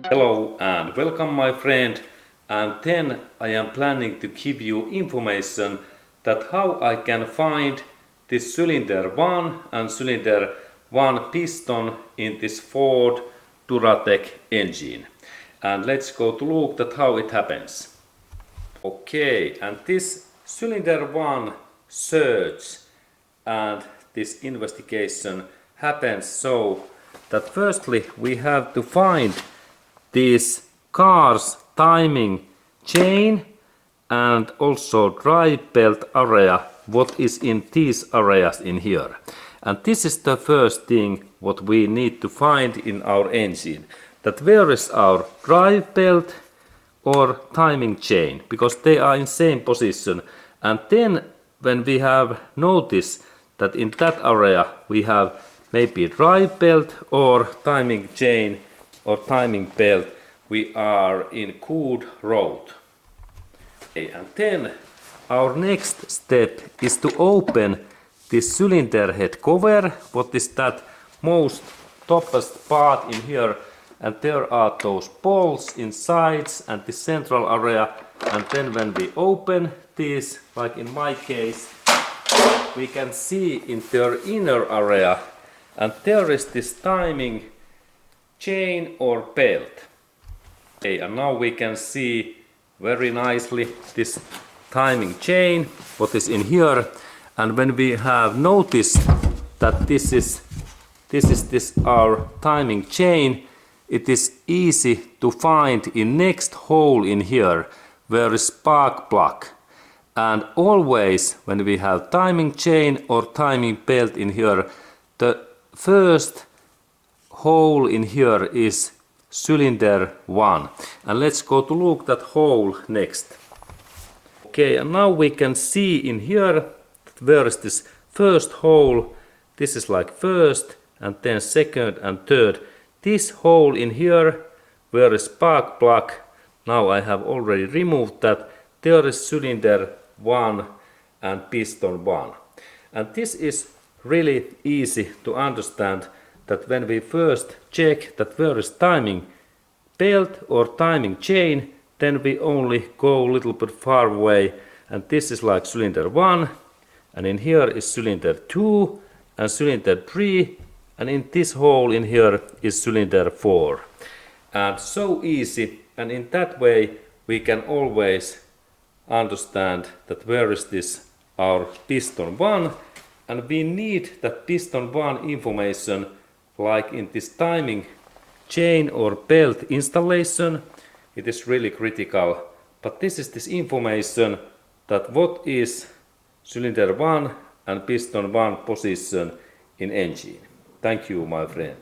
Hello and welcome my friend, and then I am planning to give you information that how I can find this cylinder 1 and cylinder 1 piston in this Ford Duratec engine. And let's go to look at how it happens. Okay, and this cylinder 1 search and this investigation happens so that firstly we have to find this car's timing chain and also drive belt area, what is in these areas in here. And this is the first thing what we need to find in our engine, that where is our drive belt or timing chain, because they are in same position. And then when we have noticed that in that area we have maybe drive belt or timing chain or timing belt, we are in good road. Okay, and then our next step is to open this cylinder head cover, what is that most topmost part in here, and there are those bolts inside and the central area. And then when we open this, like in my case, we can see in their inner area, and there is this timing chain or belt. Okay, and now we can see very nicely this timing chain, what is in here. And when we have noticed that this is our timing chain, it is easy to find in next hole in here where is spark plug. And always when we have timing chain or timing belt in here, the first hole in here is cylinder 1. And let's go to look that hole next. Okay, and now we can see in here where is this first hole. This is like first and then second and third. This hole in here where is spark plug, now I have already removed that. There is cylinder 1 and piston 1. And this is really easy to understand, that when we first check that where is timing belt or timing chain, then we only go a little bit far away, and this is like cylinder 1, and in here is cylinder 2 and cylinder 3, and in this hole in here is cylinder 4. And so easy, and in that way we can always understand that where is this our piston 1, and we need that piston 1 information like in this timing chain or belt installation. It is really critical, but this is this information that what is cylinder 1 and piston 1 position in engine. Thank you, my friend.